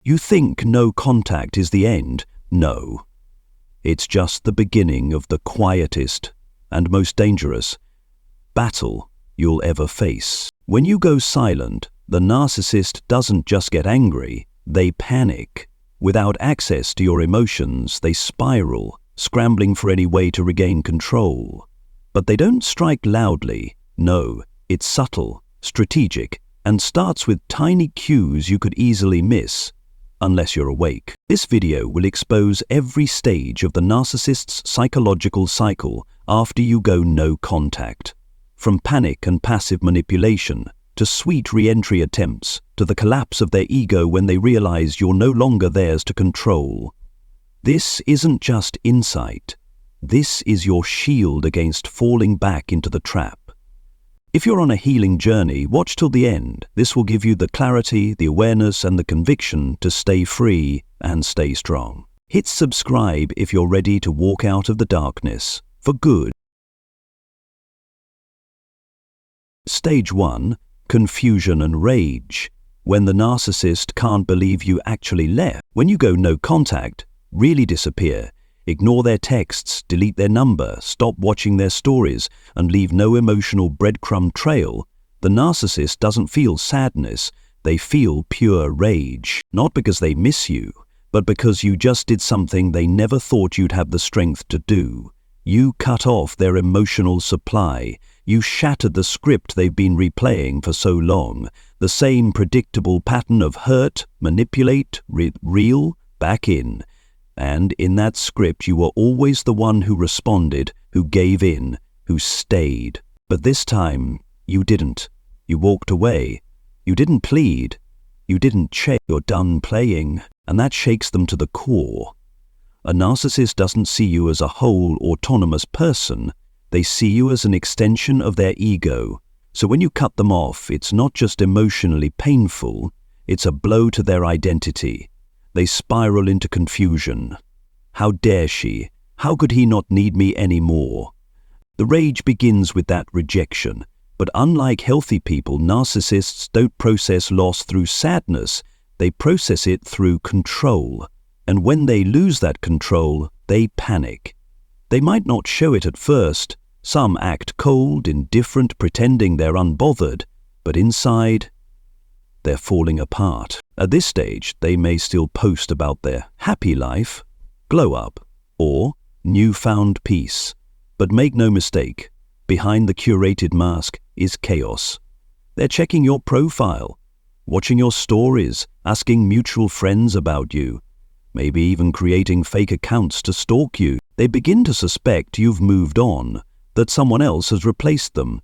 You think no contact is the end? No. It's just the beginning of the quietest and most dangerous battle you'll ever face. When you go silent, the narcissist doesn't just get angry, they panic. Without access to your emotions, they spiral, scrambling for any way to regain control. But they don't strike loudly. No, it's subtle, strategic, and starts with tiny cues you could easily miss, unless you're awake. This video will expose every stage of the narcissist's psychological cycle after you go no contact. From panic and passive manipulation, to sweet re-entry attempts, to the collapse of their ego when they realize you're no longer theirs to control. This isn't just insight. This is your shield against falling back into the trap. If you're on a healing journey, watch till the end. This will give you the clarity, the awareness, and the conviction to stay free and stay strong. Hit subscribe if you're ready to walk out of the darkness for good. Stage 1. Confusion and rage. When the narcissist can't believe you actually left. When you go no contact, really disappear, ignore their texts, delete their number, stop watching their stories, and leave no emotional breadcrumb trail, the narcissist doesn't feel sadness, they feel pure rage. Not because they miss you, but because you just did something they never thought you'd have the strength to do. You cut off their emotional supply. You shattered the script they've been replaying for so long, the same predictable pattern of hurt, manipulate, reel, back in. And in that script you were always the one who responded, who gave in, who stayed. But this time, you didn't. You walked away. You didn't plead. You didn't check. You're done playing, and that shakes them to the core. A narcissist doesn't see you as a whole, autonomous person. They see you as an extension of their ego. So when you cut them off, it's not just emotionally painful, it's a blow to their identity. They spiral into confusion. How dare she? How could he not need me anymore? The rage begins with that rejection. But unlike healthy people, narcissists don't process loss through sadness. They process it through control. And when they lose that control, they panic. They might not show it at first. Some act cold, indifferent, pretending they're unbothered. But inside, they're falling apart. At this stage, they may still post about their happy life, glow up, or newfound peace. But make no mistake, behind the curated mask is chaos. They're checking your profile, watching your stories, asking mutual friends about you, maybe even creating fake accounts to stalk you. They begin to suspect you've moved on, that someone else has replaced them.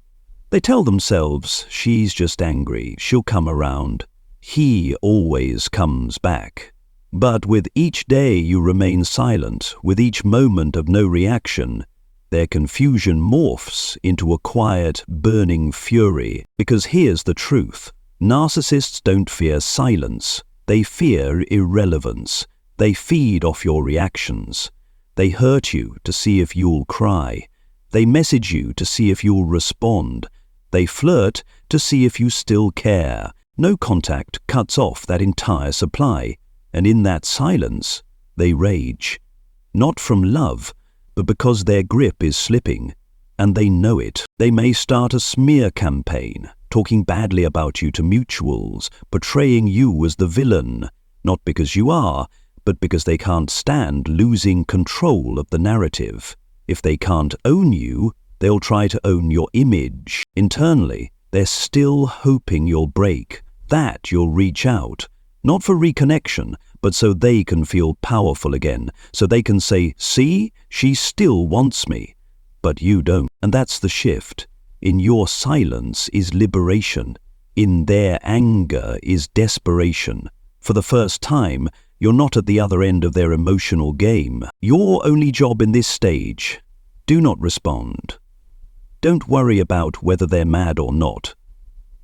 They tell themselves, she's just angry, she'll come around. He always comes back. But with each day you remain silent, with each moment of no reaction, their confusion morphs into a quiet, burning fury. Because here's the truth. Narcissists don't fear silence. They fear irrelevance. They feed off your reactions. They hurt you to see if you'll cry. They message you to see if you'll respond. They flirt to see if you still care. No contact cuts off that entire supply, and in that silence, they rage. Not from love, but because their grip is slipping, and they know it. They may start a smear campaign, talking badly about you to mutuals, portraying you as the villain, not because you are, but because they can't stand losing control of the narrative. If they can't own you, they'll try to own your image. Internally, they're still hoping you'll break, that you'll reach out, not for reconnection, but so they can feel powerful again, so they can say, see, she still wants me, but you don't. And that's the shift. In your silence is liberation. In their anger is desperation. For the first time, you're not at the other end of their emotional game. Your only job in this stage, do not respond. Don't worry about whether they're mad or not.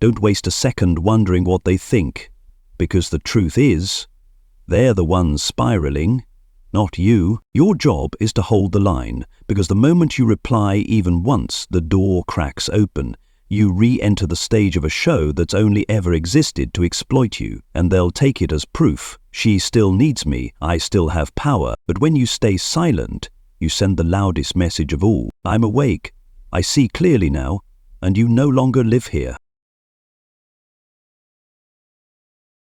Don't waste a second wondering what they think, because the truth is, they're the ones spiraling, not you. Your job is to hold the line, because the moment you reply even once, the door cracks open. you re-enter the stage of a show that's only ever existed to exploit you, and they'll take it as proof. She still needs me, I still have power. But when you stay silent, you send the loudest message of all. I'm awake, I see clearly now, and you no longer live here.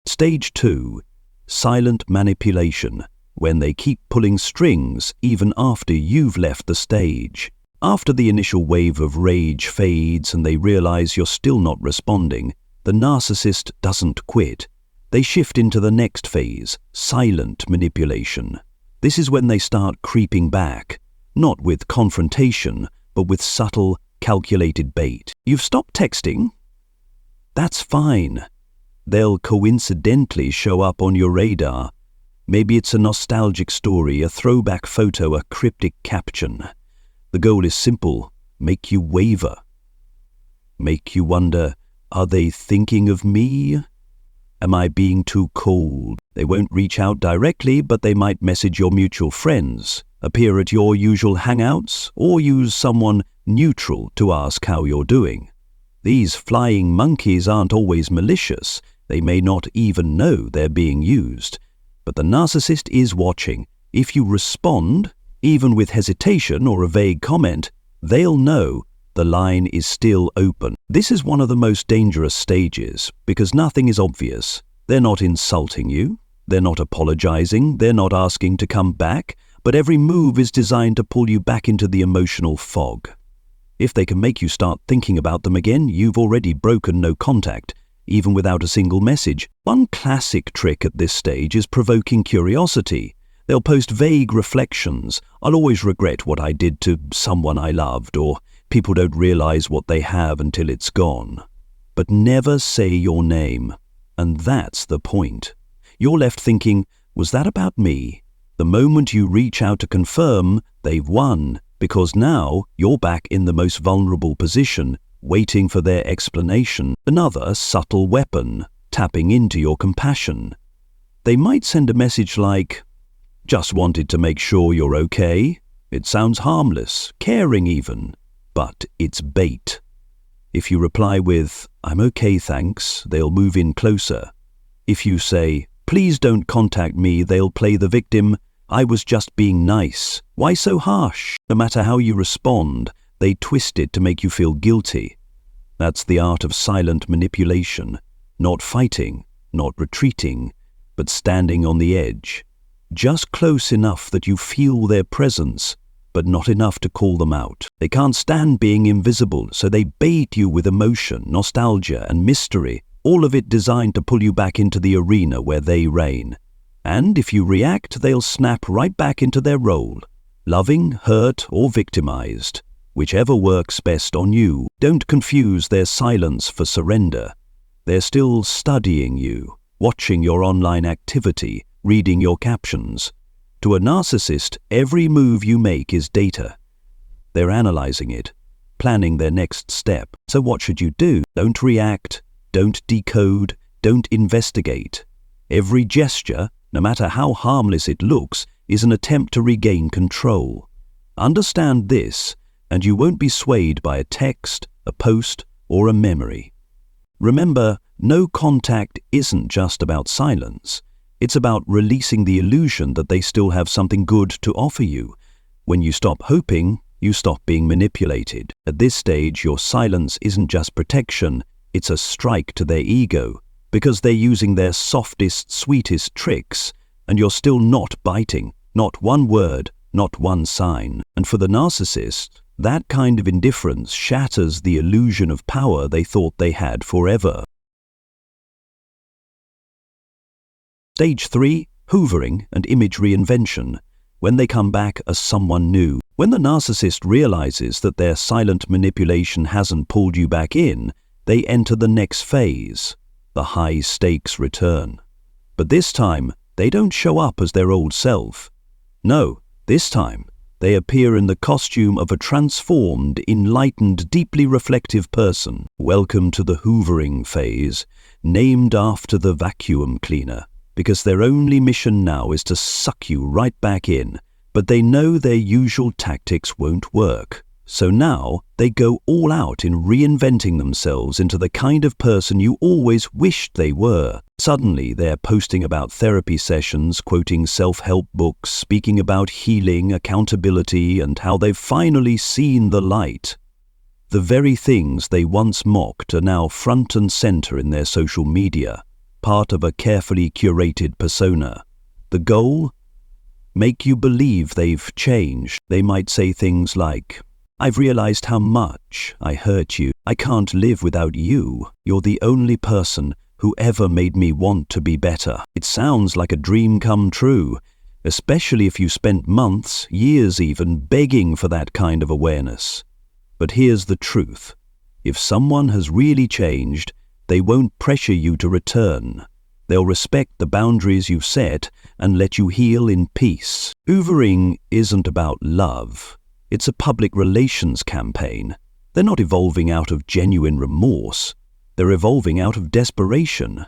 Stage 2. Silent manipulation, when they keep pulling strings even after you've left the stage. After the initial wave of rage fades and they realize you're still not responding, the narcissist doesn't quit. They shift into the next phase, silent manipulation. This is when they start creeping back, not with confrontation, but with subtle, calculated bait. You've stopped texting? That's fine. They'll coincidentally show up on your radar. Maybe it's a nostalgic story, a throwback photo, a cryptic caption. The goal is simple: make you waver. Make you wonder, are they thinking of me? Am I being too cold? They won't reach out directly, but they might message your mutual friends, appear at your usual hangouts, or use someone neutral to ask how you're doing. These flying monkeys aren't always malicious. They may not even know they're being used. But the narcissist is watching. If you respond, even with hesitation or a vague comment, they'll know the line is still open. This is one of the most dangerous stages because nothing is obvious. They're not insulting you. They're not apologizing. They're not asking to come back. But every move is designed to pull you back into the emotional fog. If they can make you start thinking about them again, you've already broken no contact, even without a single message. One classic trick at this stage is provoking curiosity. They'll post vague reflections. I'll always regret what I did to someone I loved, or people don't realize what they have until it's gone. But never say your name. And that's the point. You're left thinking, was that about me? The moment you reach out to confirm, they've won, because now you're back in the most vulnerable position, waiting for their explanation. Another subtle weapon, tapping into your compassion. They might send a message like, just wanted to make sure you're okay. It sounds harmless, caring even, but it's bait. If you reply with, I'm okay thanks, they'll move in closer. If you say, please don't contact me, they'll play the victim. I was just being nice. Why so harsh? No matter how you respond, they twist it to make you feel guilty. That's the art of silent manipulation. Not fighting, not retreating, but standing on the edge. Just close enough that you feel their presence, but not enough to call them out. They can't stand being invisible, so they bait you with emotion, nostalgia, and mystery, all of it designed to pull you back into the arena where they reign. And if you react, they'll snap right back into their role, loving, hurt, or victimized. Whichever works best on you. Don't confuse their silence for surrender. They're still studying you, watching your online activity, reading your captions. To a narcissist, every move you make is data. They're analyzing it, planning their next step. So what should you do? Don't react, don't decode, don't investigate. Every gesture, no matter how harmless it looks, is an attempt to regain control. Understand this, and you won't be swayed by a text, a post, or a memory. Remember, no contact isn't just about silence. It's about releasing the illusion that they still have something good to offer you. When you stop hoping, you stop being manipulated. At this stage, your silence isn't just protection, it's a strike to their ego, because they're using their softest, sweetest tricks, and you're still not biting, not one word, not one sign. And for the narcissist, that kind of indifference shatters the illusion of power they thought they had forever. Stage 3, hoovering and image reinvention, when they come back as someone new. When the narcissist realizes that their silent manipulation hasn't pulled you back in, they enter the next phase, the high-stakes return. But this time, they don't show up as their old self. No, this time, they appear in the costume of a transformed, enlightened, deeply reflective person. Welcome to the hoovering phase, named after the vacuum cleaner, because their only mission now is to suck you right back in, but they know their usual tactics won't work. So now they go all out in reinventing themselves into the kind of person you always wished they were. Suddenly they're posting about therapy sessions, quoting self-help books, speaking about healing, accountability, and how they've finally seen the light. The very things they once mocked are now front and center in their social media, part of a carefully curated persona. The goal? Make you believe they've changed. They might say things like, "I've realized how much I hurt you. I can't live without you. You're the only person who ever made me want to be better." It sounds like a dream come true, especially if you spent months, years even, begging for that kind of awareness. But here's the truth. If someone has really changed, they won't pressure you to return. They'll respect the boundaries you've set and let you heal in peace. Hoovering isn't about love. It's a public relations campaign. They're not evolving out of genuine remorse. They're evolving out of desperation.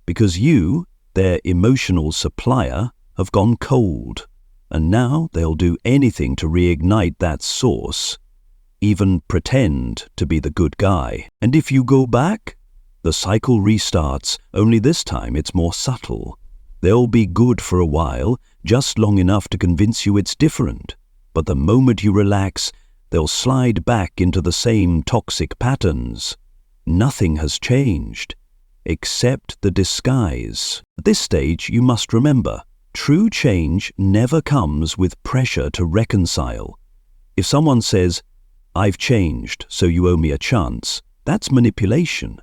Because you, their emotional supplier, have gone cold. And now they'll do anything to reignite that source. Even pretend to be the good guy. And if you go back, the cycle restarts, only this time it's more subtle. They'll be good for a while, just long enough to convince you it's different. But the moment you relax, they'll slide back into the same toxic patterns. Nothing has changed, except the disguise. At this stage, you must remember, true change never comes with pressure to reconcile. If someone says, "I've changed, so you owe me a chance," that's manipulation.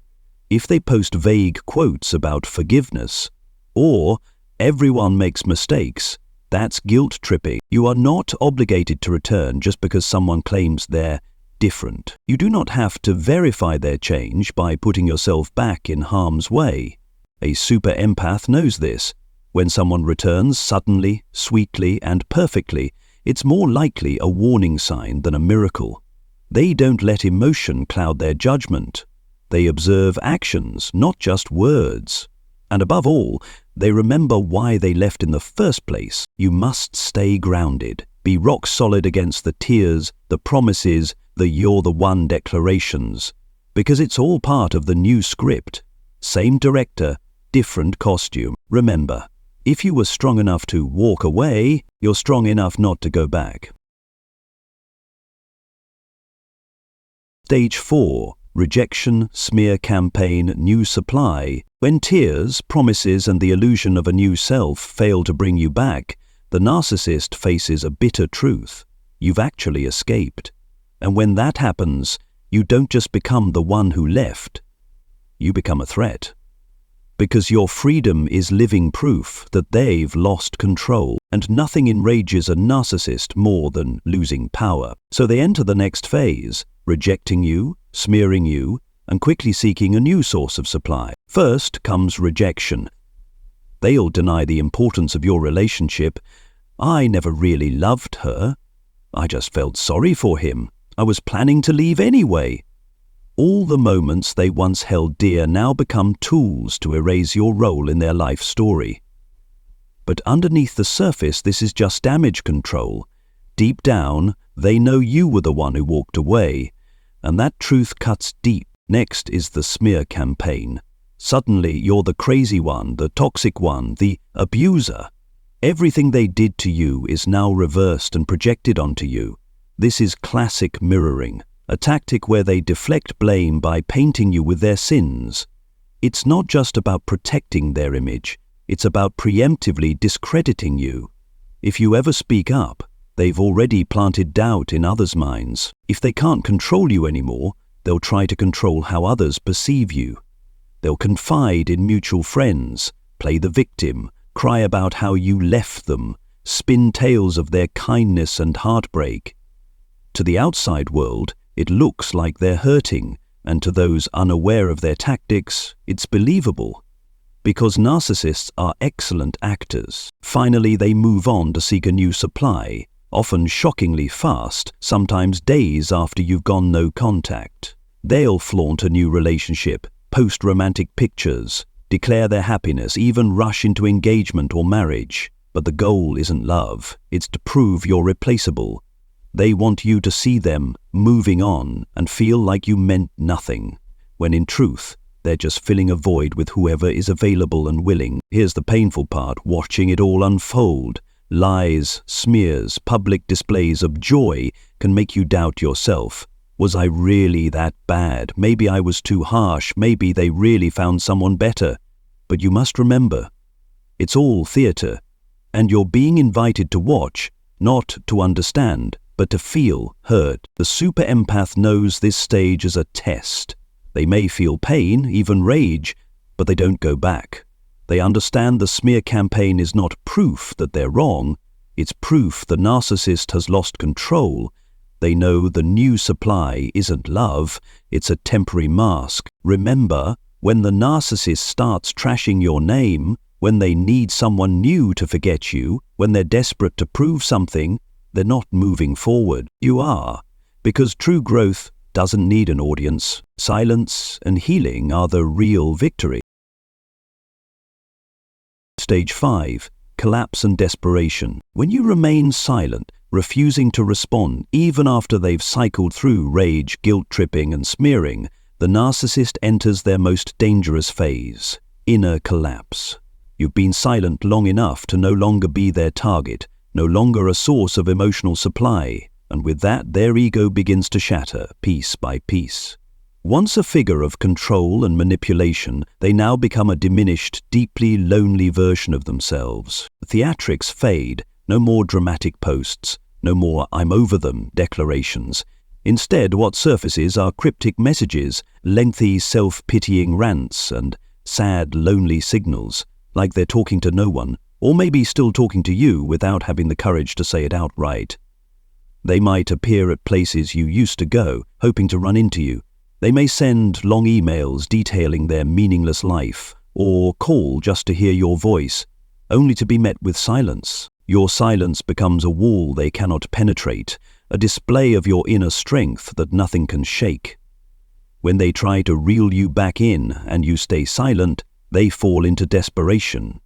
If they post vague quotes about forgiveness, or "everyone makes mistakes," that's guilt-tripping. You are not obligated to return just because someone claims they're different. You do not have to verify their change by putting yourself back in harm's way. A super empath knows this. When someone returns suddenly, sweetly, and perfectly, it's more likely a warning sign than a miracle. They don't let emotion cloud their judgment. They observe actions, not just words. And above all, they remember why they left in the first place. You must stay grounded. Be rock solid against the tears, the promises, the "you're the one" declarations. Because it's all part of the new script. Same director, different costume. Remember, if you were strong enough to walk away, you're strong enough not to go back. Stage 4. Rejection, smear campaign, new supply. When tears, promises, and the illusion of a new self fail to bring you back, the narcissist faces a bitter truth. You've actually escaped. And when that happens, you don't just become the one who left. You become a threat. Because your freedom is living proof that they've lost control, and nothing enrages a narcissist more than losing power. So they enter the next phase, rejecting you, smearing you, and quickly seeking a new source of supply. First comes rejection. They'll deny the importance of your relationship. "I never really loved her. I just felt sorry for him. I was planning to leave anyway." All the moments they once held dear now become tools to erase your role in their life story. But underneath the surface, this is just damage control. Deep down, they know you were the one who walked away, and that truth cuts deep. Next is the smear campaign. Suddenly, you're the crazy one, the toxic one, the abuser. Everything they did to you is now reversed and projected onto you. This is classic mirroring, a tactic where they deflect blame by painting you with their sins. It's not just about protecting their image, it's about preemptively discrediting you. If you ever speak up, they've already planted doubt in others' minds. If they can't control you anymore, they'll try to control how others perceive you. They'll confide in mutual friends, play the victim, cry about how you left them, spin tales of their kindness and heartbreak. To the outside world, it looks like they're hurting, and to those unaware of their tactics, it's believable. Because narcissists are excellent actors. Finally, they move on to seek a new supply, often shockingly fast, sometimes days after you've gone no contact. They'll flaunt a new relationship, post romantic pictures, declare their happiness, even rush into engagement or marriage. But the goal isn't love, it's to prove you're replaceable. They want you to see them moving on, and feel like you meant nothing, when in truth, they're just filling a void with whoever is available and willing. Here's the painful part, watching it all unfold. Lies, smears, public displays of joy can make you doubt yourself. Was I really that bad? Maybe I was too harsh. Maybe they really found someone better. But you must remember, it's all theatre, and you're being invited to watch, not to understand, but to feel heard. The super empath knows this stage as a test. They may feel pain, even rage, but they don't go back. They understand the smear campaign is not proof that they're wrong, it's proof the narcissist has lost control. They know the new supply isn't love, it's a temporary mask. Remember, when the narcissist starts trashing your name, when they need someone new to forget you, when they're desperate to prove something, they're not moving forward. You are, because true growth doesn't need an audience. Silence and healing are the real victory. Stage 5. Collapse and desperation. When you remain silent, refusing to respond, even after they've cycled through rage, guilt-tripping and smearing, the narcissist enters their most dangerous phase, inner collapse. You've been silent long enough to no longer be their target, no longer a source of emotional supply, and with that their ego begins to shatter, piece by piece. Once a figure of control and manipulation, they now become a diminished, deeply lonely version of themselves. Theatrics fade, no more dramatic posts, no more "I'm over them" declarations. Instead, what surfaces are cryptic messages, lengthy self-pitying rants, and sad, lonely signals, like they're talking to no one, or maybe still talking to you without having the courage to say it outright. They might appear at places you used to go, hoping to run into you. They may send long emails detailing their meaningless life, or call just to hear your voice, only to be met with silence. Your silence becomes a wall they cannot penetrate, a display of your inner strength that nothing can shake. When they try to reel you back in and you stay silent, they fall into desperation.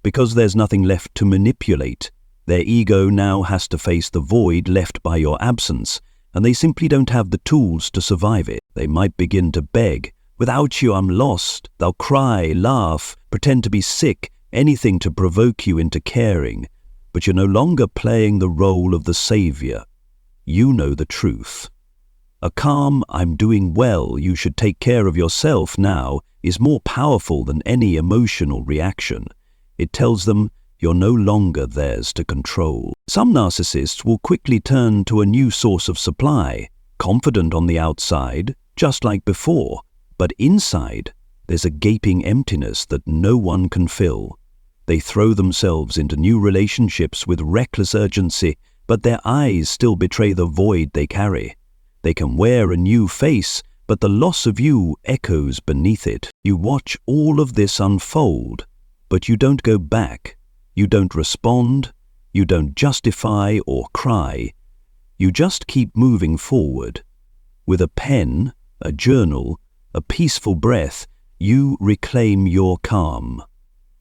Because there's nothing left to manipulate, their ego now has to face the void left by your absence, and they simply don't have the tools to survive it. They might begin to beg, "Without you, I'm lost." They'll cry, laugh, pretend to be sick, anything to provoke you into caring. But you're no longer playing the role of the savior. You know the truth. A calm, "I'm doing well, you should take care of yourself now," is more powerful than any emotional reaction. It tells them you're no longer theirs to control. Some narcissists will quickly turn to a new source of supply, confident on the outside, just like before, but inside, there's a gaping emptiness that no one can fill. They throw themselves into new relationships with reckless urgency, but their eyes still betray the void they carry. They can wear a new face, but the loss of you echoes beneath it. You watch all of this unfold, but you don't go back. You don't respond. You don't justify or cry. You just keep moving forward. With a pen, a journal, a peaceful breath, you reclaim your calm.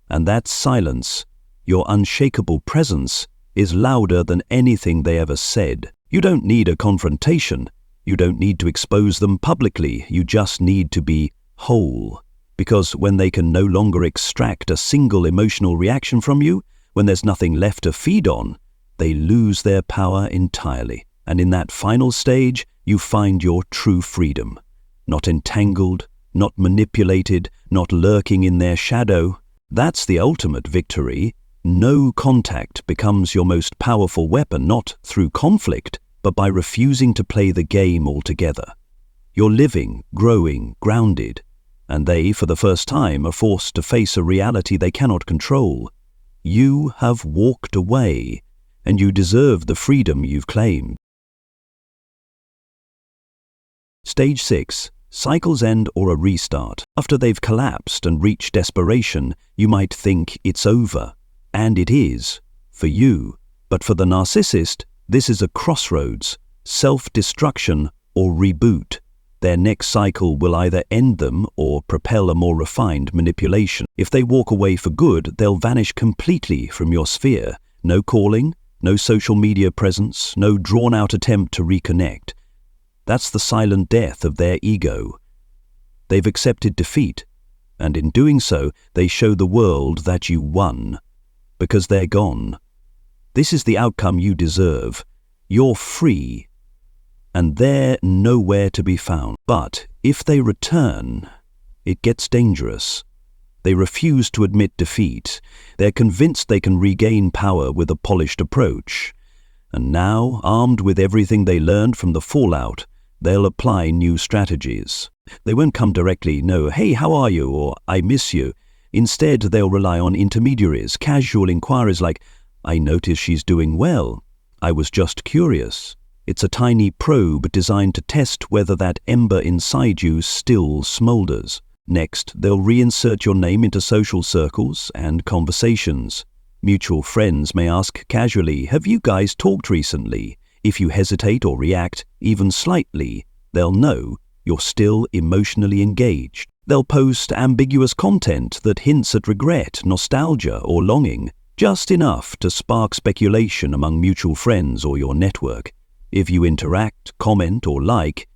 And that silence, your unshakable presence, is louder than anything they ever said. You don't need a confrontation. You don't need to expose them publicly. You just need to be whole. Because when they can no longer extract a single emotional reaction from you, when there's nothing left to feed on, they lose their power entirely. And in that final stage, you find your true freedom. Not entangled, not manipulated, not lurking in their shadow. That's the ultimate victory. No contact becomes your most powerful weapon, not through conflict, but by refusing to play the game altogether. You're living, growing, grounded, and they, for the first time, are forced to face a reality they cannot control. You have walked away, and you deserve the freedom you've claimed. Stage 6. Cycle's end or a restart. After they've collapsed and reached desperation, you might think it's over. And it is, for you. But for the narcissist, this is a crossroads, self-destruction or reboot. Their next cycle will either end them or propel a more refined manipulation. If they walk away for good, they'll vanish completely from your sphere. No calling, no social media presence, no drawn-out attempt to reconnect. That's the silent death of their ego. They've accepted defeat, and in doing so, they show the world that you won, because they're gone. This is the outcome you deserve. You're free, and they're nowhere to be found. But if they return, it gets dangerous. They refuse to admit defeat. They're convinced they can regain power with a polished approach. And now, armed with everything they learned from the fallout, they'll apply new strategies. They won't come directly, no, "Hey, how are you?" or "I miss you." Instead, they'll rely on intermediaries, casual inquiries like, "I notice she's doing well. I was just curious." It's a tiny probe designed to test whether that ember inside you still smolders. Next, they'll reinsert your name into social circles and conversations. Mutual friends may ask casually, "Have you guys talked recently?" If you hesitate or react, even slightly, they'll know you're still emotionally engaged. They'll post ambiguous content that hints at regret, nostalgia, or longing, just enough to spark speculation among mutual friends or your network. If you interact, comment, or like,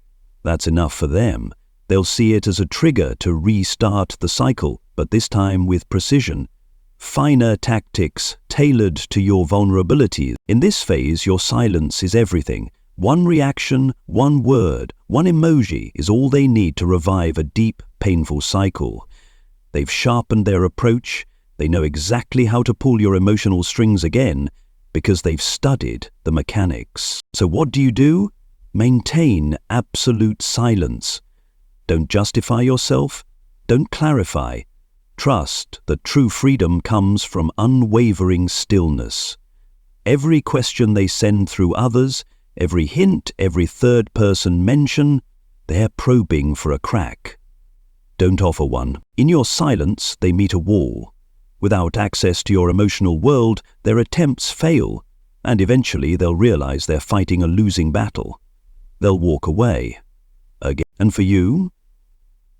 that's enough for them. They'll see it as a trigger to restart the cycle, but this time with precision. Finer tactics tailored to your vulnerabilities. In this phase, your silence is everything. One reaction, one word, one emoji is all they need to revive a deep, painful cycle. They've sharpened their approach. They know exactly how to pull your emotional strings again because they've studied the mechanics. So what do? Maintain absolute silence. Don't justify yourself. Don't clarify. Trust that true freedom comes from unwavering stillness. Every question they send through others, every hint, every third-person mention, they're probing for a crack. Don't offer one. In your silence, they meet a wall. Without access to your emotional world, their attempts fail, and eventually they'll realize they're fighting a losing battle. They'll walk away. Again. And for you,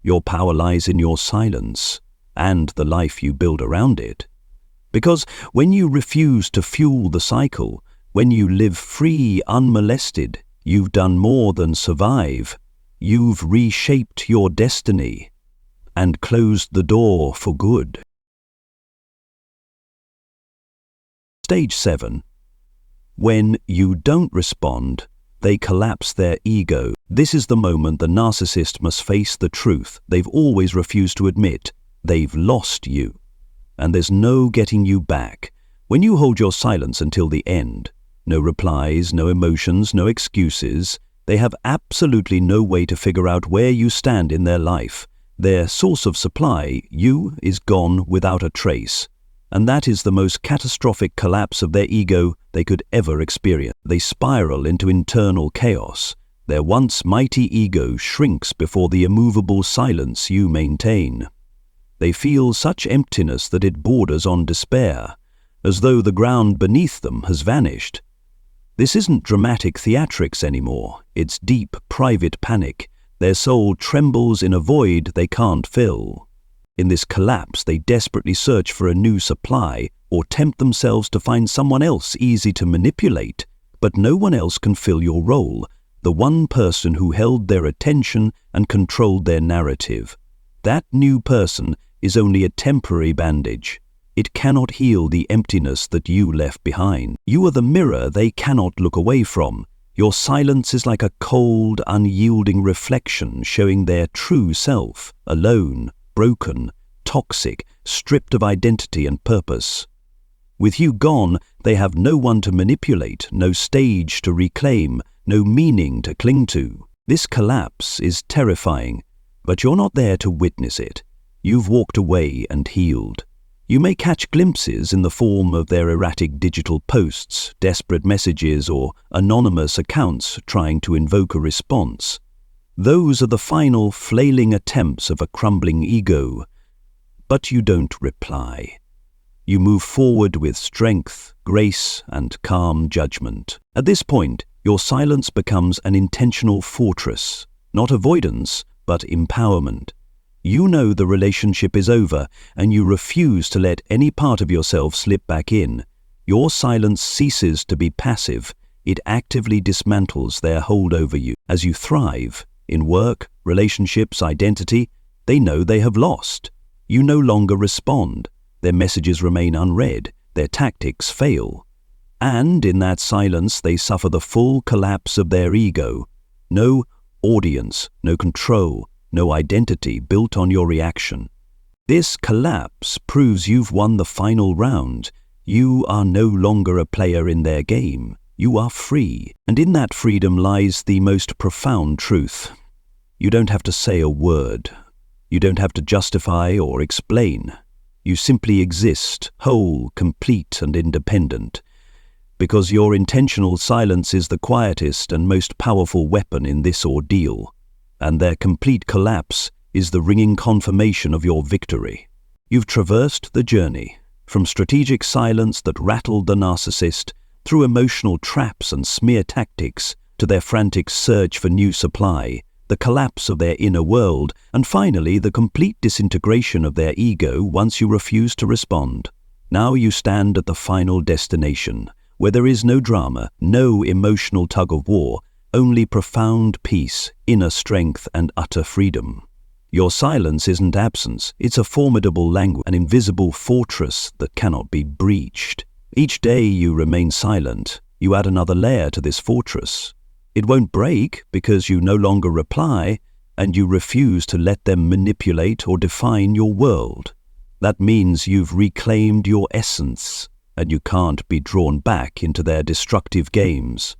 your power lies in your silence and the life you build around it. Because when you refuse to fuel the cycle, when you live free, unmolested, you've done more than survive. You've reshaped your destiny and closed the door for good. Stage 7. When you don't respond, they collapse their ego. This is the moment the narcissist must face the truth they've always refused to admit. They've lost you, and there's no getting you back. When you hold your silence until the end, no replies, no emotions, no excuses, they have absolutely no way to figure out where you stand in their life. Their source of supply, you, is gone without a trace. And that is the most catastrophic collapse of their ego they could ever experience. They spiral into internal chaos. Their once mighty ego shrinks before the immovable silence you maintain. They feel such emptiness that it borders on despair, as though the ground beneath them has vanished. This isn't dramatic theatrics anymore. It's deep, private panic. Their soul trembles in a void they can't fill. In this collapse, they desperately search for a new supply or tempt themselves to find someone else easy to manipulate. But no one else can fill your role, the one person who held their attention and controlled their narrative. That new person is only a temporary bandage. It cannot heal the emptiness that you left behind. You are the mirror they cannot look away from. Your silence is like a cold, unyielding reflection showing their true self, alone, broken, toxic, stripped of identity and purpose. With you gone, they have no one to manipulate, no stage to reclaim, no meaning to cling to. This collapse is terrifying, but you're not there to witness it. You've walked away and healed. You may catch glimpses in the form of their erratic digital posts, desperate messages, or anonymous accounts trying to invoke a response. Those are the final flailing attempts of a crumbling ego. But you don't reply. You move forward with strength, grace, and calm judgment. At this point, your silence becomes an intentional fortress, not avoidance, but empowerment. You know the relationship is over, and you refuse to let any part of yourself slip back in. Your silence ceases to be passive. It actively dismantles their hold over you. As you thrive, in work, relationships, identity, they know they have lost. You no longer respond. Their messages remain unread. Their tactics fail. And in that silence, they suffer the full collapse of their ego. No audience, no control, no identity built on your reaction. This collapse proves you've won the final round. You are no longer a player in their game. You are free. And in that freedom lies the most profound truth. You don't have to say a word. You don't have to justify or explain. You simply exist, whole, complete, and independent. Because your intentional silence is the quietest and most powerful weapon in this ordeal, and their complete collapse is the ringing confirmation of your victory. You've traversed the journey, from strategic silence that rattled the narcissist, through emotional traps and smear tactics, to their frantic search for new supply, the collapse of their inner world, and finally the complete disintegration of their ego once you refuse to respond. Now you stand at the final destination, where there is no drama, no emotional tug-of-war, only profound peace, inner strength, and utter freedom. Your silence isn't absence, it's a formidable language, an invisible fortress that cannot be breached. Each day you remain silent, you add another layer to this fortress. It won't break because you no longer reply, and you refuse to let them manipulate or define your world. That means you've reclaimed your essence, and you can't be drawn back into their destructive games.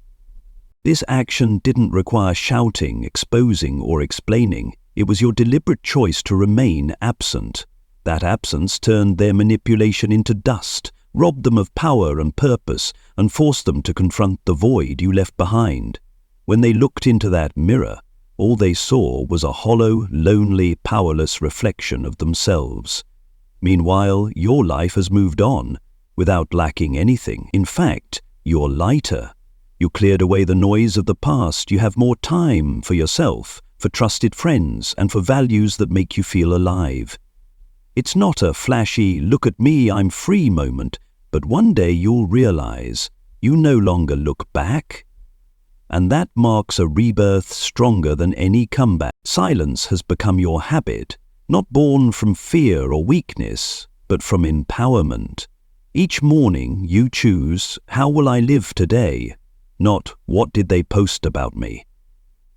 This action didn't require shouting, exposing, or explaining. It was your deliberate choice to remain absent. That absence turned their manipulation into dust, robbed them of power and purpose, and forced them to confront the void you left behind. When they looked into that mirror, all they saw was a hollow, lonely, powerless reflection of themselves. Meanwhile, your life has moved on, without lacking anything. In fact, you're lighter. You cleared away the noise of the past. You have more time for yourself, for trusted friends, and for values that make you feel alive. It's not a flashy, look at me, I'm free moment, but one day you'll realize you no longer look back. And that marks a rebirth stronger than any comeback. Silence has become your habit, not born from fear or weakness, but from empowerment. Each morning you choose, how will I live today? Not, what did they post about me?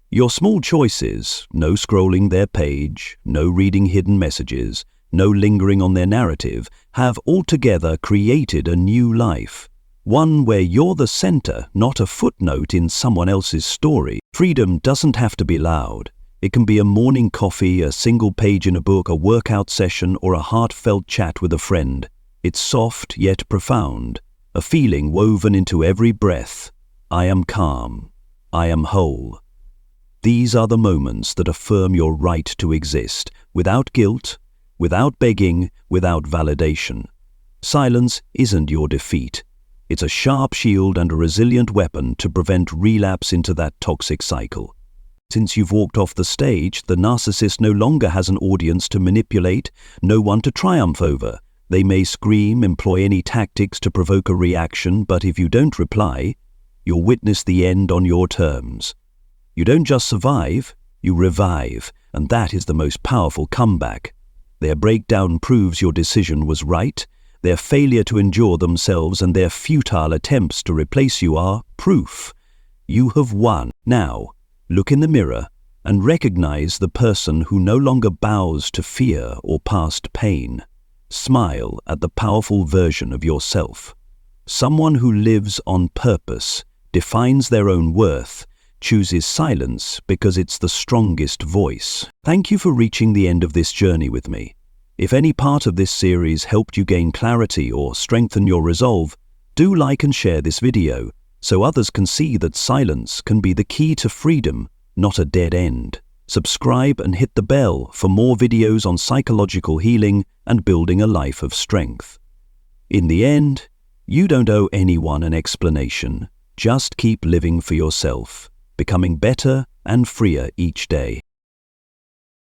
Your small choices, no scrolling their page, no reading hidden messages, no lingering on their narrative, have altogether created a new life. One where you're the center, not a footnote in someone else's story. Freedom doesn't have to be loud. It can be a morning coffee, a single page in a book, a workout session, or a heartfelt chat with a friend. It's soft yet profound, a feeling woven into every breath. I am calm. I am whole. These are the moments that affirm your right to exist, without guilt, without begging, without validation. Silence isn't your defeat. It's a sharp shield and a resilient weapon to prevent relapse into that toxic cycle. Since you've walked off the stage, the narcissist no longer has an audience to manipulate, no one to triumph over. They may scream, employ any tactics to provoke a reaction, but if you don't reply, you'll witness the end on your terms. You don't just survive, you revive, and that is the most powerful comeback. Their breakdown proves your decision was right. Their failure to endure themselves and their futile attempts to replace you are proof. You have won. Now, look in the mirror and recognize the person who no longer bows to fear or past pain. Smile at the powerful version of yourself. Someone who lives on purpose, defines their own worth, chooses silence because it's the strongest voice. Thank you for reaching the end of this journey with me. If any part of this series helped you gain clarity or strengthen your resolve, do like and share this video so others can see that silence can be the key to freedom, not a dead end. Subscribe and hit the bell for more videos on psychological healing and building a life of strength. In the end, you don't owe anyone an explanation. Just keep living for yourself, becoming better and freer each day.